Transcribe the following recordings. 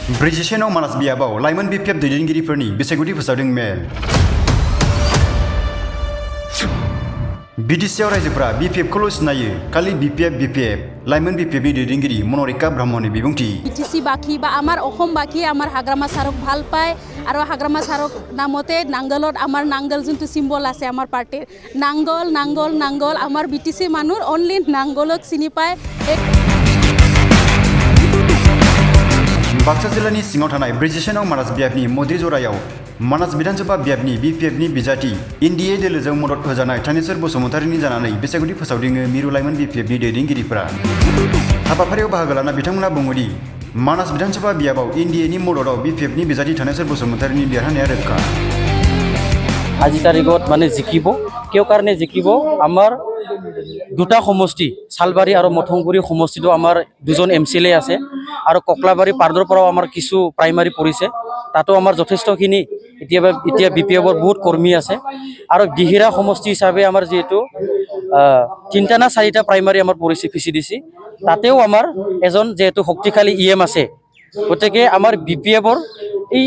ब्रिजेशनाव मानास बियाबाव लाइमोन बिपिएफ दैदेनगिरिफोरनि बेसायगथि फोसावदों मेल। बिटिसिआव रायजोफोरा बिपिएफखौल' सिनायो, खालि बिपिएफ लाइमोन बिपिएफनि दैदेनगिरि मनरिका ब्रह्मनि बिबुंथि। বিটিসি বাকী বা আমাৰ অসম বাকী আমাৰ হাগ্ৰামা ছাৰক ভাল পায় আৰু হাগ্ৰামা ছাৰক নামতে নাংগলত আমাৰ নাংগল যোনটো চিম্বল আছে আমাৰ পাৰ্টিৰ নাংগল নাংগল নাংগল আমাৰ বিটিসি মানুহ অনলি নাংগলক চিনি পায়। बाक्सा जिल्लानि सिङाव थानाय ब्रिजेशनाव मानास बियाबनि मन्दिर जरायाव मानास विधानसभा बियाबनि बिपिएफनि बिजाथि एनडिए दोलोजों मदद होजानाय थानेश्वर बसुमतारीनि जानानै बेसायगथि फोसावदिङो मिरु लाइमोन बिपिएफनि दैदेनगिरिफोरा। हाबाफारियाव बाहागो लाना बिथांमोना बुङोदि मानास विधानसभा बियाबाव एनडिएनि मददआव बिपिएफनि बिजाथि थानेश्वर बसुमतारीनि देरहानाया रोखा। আজি তাৰিখত মানে জিকিব কিয় কাৰণে জিকিব আমাৰ দুটা সমষ্টি শালবাৰী আৰু মথংগুৰি সমষ্টিটো আমাৰ দুজন এমচিএলএ আছে আৰু ককলাবাৰী পাৰ্ডৰ পৰাও আমাৰ কিছু প্ৰাইমাৰী পৰিছে তাতো আমাৰ যথেষ্টখিনি এতিয়া বিপিএফৰ বহুত কৰ্মী আছে আৰু দিহিৰা সমষ্টি হিচাপে আমাৰ যেহেতু তিনিটা না চাৰিটা প্ৰাইমাৰী আমাৰ পৰিছে পিচিডিচি তাতেও আমাৰ এজন যেহেতু শক্তিশালী ইএম আছে গতিকে আমাৰ বিপিএফৰ এই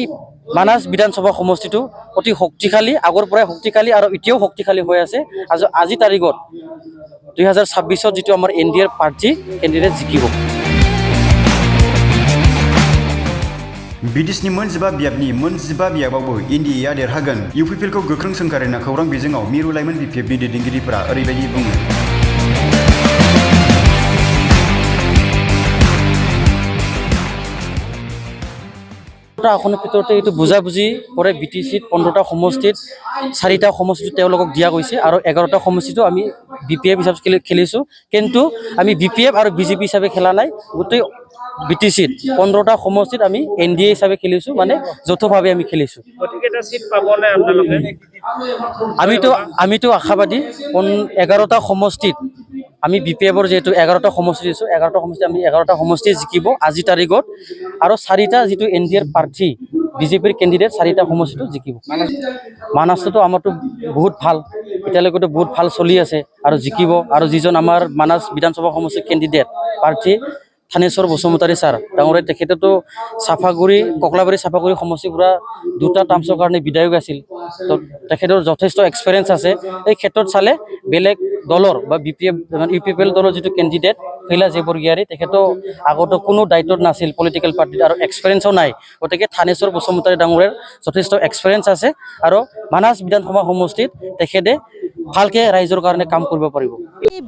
মানাস বিধানসভা সমষ্টিটো অতি শক্তিশালী আগৰ পৰাই শক্তিশালী আৰু এতিয়াও শক্তিশালী হৈ আছে। আজি তাৰিখত 2026ত যেটো আমাৰ এনডিএৰ প্ৰাৰ্থী কেণ্ডিডেট জিকিব। बिटिसिनि मोनजिबा बियाबनि मोनजिबा बियाबावबो एनडिएआ देरहागोन। इउपिपिएलखौ गोख्रों सोंखारिना खौरां बिजोङाव मिरु लाइमोन बिपिएफनि दैदेनगिरिफोरा ओरैबायदि बुङो। আসনৰ ভিতৰতে এইটো বুজাবুজি কৰে বিটিচিত 15টা সমষ্টিত 4টা সমষ্টিত তেওঁলোকক দিয়া গৈছে আৰু 11টা সমষ্টিটো আমি বিপিএফ হিচাপে খেলিছোঁ কিন্তু আমি বিপিএফ আৰু বিজেপি হিচাপে খেলা নাই গোটেই বিটিচিত 15টা সমষ্টিত আমি এনডিএ হিচাপে খেলিছোঁ মানে যৌথভাৱে আমি খেলিছোঁ। গতিকেটা সিট পাবনে আপোনালোকে? আমিতো আশাবাদী 11টা সমষ্টিত আমি বিপিএফৰ যেহেতু 11টা সমষ্টি দিছোঁ 11টা সমষ্টি আমি 11টা সমষ্টি জিকিব আজি তাৰিখত আৰু 4টা যেটো এনডিএৰ প্ৰাৰ্থী বিজেপিৰ কেণ্ডিডেট 4টা সমষ্টিটো জিকিব। মানাসটো আমাৰতো বহুত ভাল এতিয়ালৈকেতো বহুত ভাল চলি আছে আৰু জিকিব আৰু যিজন আমাৰ মানাস বিধানসভা সমষ্টিৰ কেণ্ডিডেট প্ৰাৰ্থী থানেশ্বৰ বসুমতাৰী ছাৰ ডাঙৰে তেখেতেতো চাফাগুৰি ককলাবাৰী চাফাগুৰি সমষ্টিৰ পৰা 2টা টাৰ্মছৰ কাৰণে বিধায়ক আছিল তো তেখেতৰ যথেষ্ট এক্সপিৰিয়েঞ্চ আছে। এই ক্ষেত্ৰত চালে বেলেগ দলৰ বা বিপিএফ ইউপিপিএল দলৰ যেটো কেণ্ডিডেট কৈলাশ বৰগিয়াৰী তেখেতো আগতো কোনো দায়িত্বত নাছিল পলিটিকেল পাৰ্টিত আৰু এক্সপিৰিয়েঞ্চও নাই গতিকে থানেশ্বৰ বসুমতাৰী ডাঙৰে যথেষ্ট এক্সপিৰিয়েঞ্চ আছে আৰু মানাস বিধানসভা সমষ্টিত তেখেতে ভালকে ৰাইজৰ কাৰণে কাম কৰিব পাৰিব।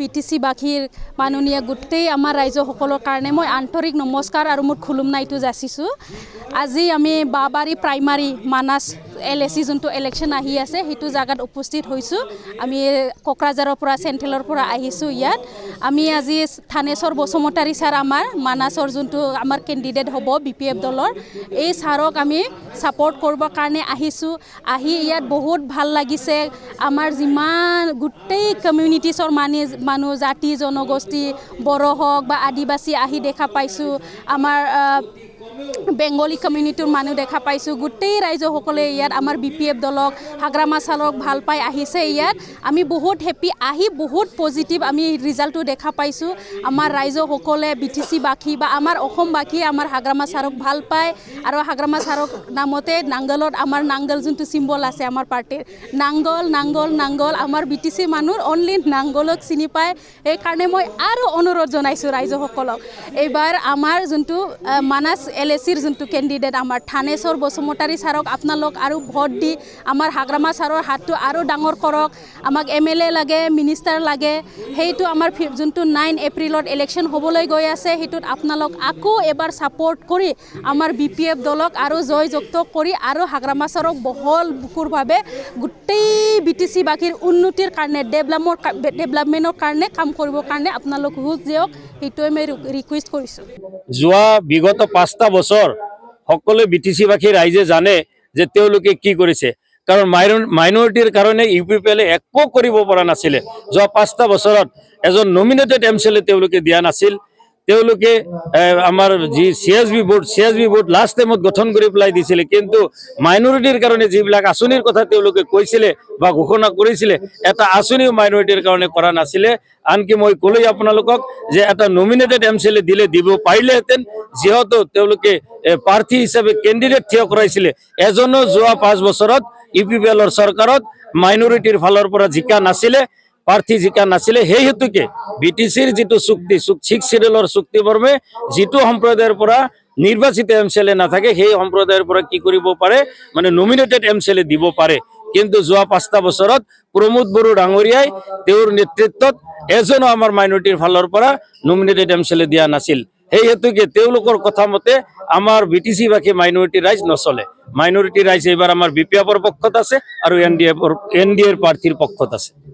বিটিসি বাকীৰ মাননীয় গোটেই আমাৰ ৰাইজসকলৰ কাৰণে মই আন্তৰিক নমস্কাৰ আৰু মোৰ খুলুমনাইটো যাচিছোঁ। আজি আমি বাবাৰী প্ৰাইমাৰী মানাস এলএচি যোনটো ইলেকশ্যন আহি আছে সেইটো জাগাত উপস্থিত হৈছোঁ। আমি কোকৰাঝাৰৰ পৰা চেণ্ট্ৰেলৰ পৰা আহিছোঁ ইয়াত আমি আজি থানেশ্বৰ বসুমতাৰী ছাৰ আমাৰ মানাসৰ যোনটো আমাৰ কেণ্ডিডেট হ'ব বিপিএফ দলৰ এই ছাৰক আমি ছাপৰ্ট কৰিবৰ কাৰণে আহিছোঁ। আহি ইয়াত বহুত ভাল লাগিছে আমাৰ যিমান গোটেই কমিউনিটিছৰ মানুহ জাতি জনগোষ্ঠী বড়ো হওক বা আদিবাসী আহি দেখা পাইছোঁ আমাৰ বেংগলী কমিউনিটিৰ মানুহ দেখা পাইছোঁ গোটেই ৰাইজসকলে ইয়াত আমাৰ বিপিএফ দলক হাগ্ৰামা ছাৰক ভাল পাই আহিছে ইয়াত আমি বহুত হেপী আহি বহুত পজিটিভ আমি ৰিজাল্টটো দেখা পাইছোঁ। আমাৰ ৰাইজসকলে বিটিসি বাকী বা আমাৰ অসম বাকী আমাৰ হাগ্ৰামা ছাৰক ভাল পায় আৰু হাগ্ৰামা ছাৰক নামতে নাংগলত আমাৰ নাংগল যোনটো চিম্বল আছে আমাৰ পাৰ্টিৰ নাংগল নাংগল নাংগল আমাৰ বিটিসি মানুহ অনলি নাংগলক চিনি পায়। সেইকাৰণে মই আৰু অনুৰোধ জনাইছোঁ ৰাইজসকলক এইবাৰ আমাৰ যোনটো মানাস এলএচিৰ যোনটো কেণ্ডিডেট আমাৰ থানেশ্বৰ বসুমতাৰী ছাৰক আপোনালোক আৰু ভোট দি আমাৰ হাগ্ৰামা ছাৰৰ হাতটো আৰু ডাঙৰ কৰক। আমাক এমএলএ লাগে মিনিষ্টাৰ লাগে সেইটো আমাৰ যোনটো 9 এপ্ৰিলত ইলেকশ্যন হ'বলৈ গৈ আছে সেইটোত আপোনালোক আকৌ এবাৰ ছাপৰ্ট কৰি আমাৰ বিপিএফ দলক আৰু জয়যুক্ত কৰি আৰু হাগ্ৰামা ছাৰক বহল বুকুৰভাৱে গোটেই বিটিসি বাকীৰ উন্নতিৰ কাৰণে ডেভেলপমেণ্টৰ কাৰণে কাম কৰিবৰ কাৰণে আপোনালোক হুক দিয়ক সেইটোৱে মই ৰিকুৱেষ্ট কৰিছোঁ। যোৱা বিগত 5টা বছৰ সকলো বিটিচিবাসী ৰাইজে জানে যে তেওঁলোকে কি কৰিছে কাৰণ মাইনৰিটিৰ কাৰণে ইউপিপিএলে একো কৰিব পৰা নাছিলে। যোৱা 5টা বছৰত এজন নমিনেটেড এমচিএলএ তেওঁলোকে দিয়া নাছিল তেওঁলোকে আমাৰ যি CSB বোৰ্ড লাষ্ট টাইমত গঠন কৰি পেলাই দিছিলে, কিন্তু মাইনৰিটিৰ কাৰণে যিবিলাক আঁচনিৰ কথা তেওঁলোকে কৈছিলে বা ঘোষণা কৰিছিলে, এটা আঁচনিও মাইনৰিটিৰ কাৰণে কৰা নাছিলে। আনকি মই ক'লোৱেই আপোনালোকক যে এটা নমিনেটেড MCLA দিব পাৰিলেহেঁতেন, যিহেতু তেওঁলোকে প্ৰাৰ্থী হিচাপে কেণ্ডিডেট থিয় কৰাইছিলে। এজনো যোৱা 5 বছৰত UPPLৰ চৰকাৰত মাইনৰিটিৰ ফালৰ পৰা জিকা নাছিলে, প্ৰাৰ্থী জিকা নাছিলে। সেই হেতুকে BTCৰ যিটো চুক্তি 6 চিডিউলৰ চুক্তি মৰ্মে যিটো সম্প্ৰদায়ৰ পৰা নিৰ্বাচিত MCLA নাথাকে, সেই সম্প্ৰদায়ৰ পৰা কি কৰিব পাৰে, মানে নমিনেটেড MCLA দিব পাৰে। কিন্তু যোৱা 5টা বছৰত প্ৰমোদ বড়ো ডাঙৰীয়াই তেওঁৰ নেতৃত্বত এজনো আমাৰ মাইনৰিটিৰ ফালৰ পৰা নমিনেটেড MCLA দিয়া নাছিল। সেই হেতুকে তেওঁলোকৰ কথা মতে আমাৰ BTC বাসী মাইনৰিটি ৰাইজ নচলে। মাইনৰিটি ৰাইজ এইবাৰ আমাৰ BPFৰ পক্ষত আছে আৰু NDAৰ প্ৰাৰ্থীৰ পক্ষত আছে।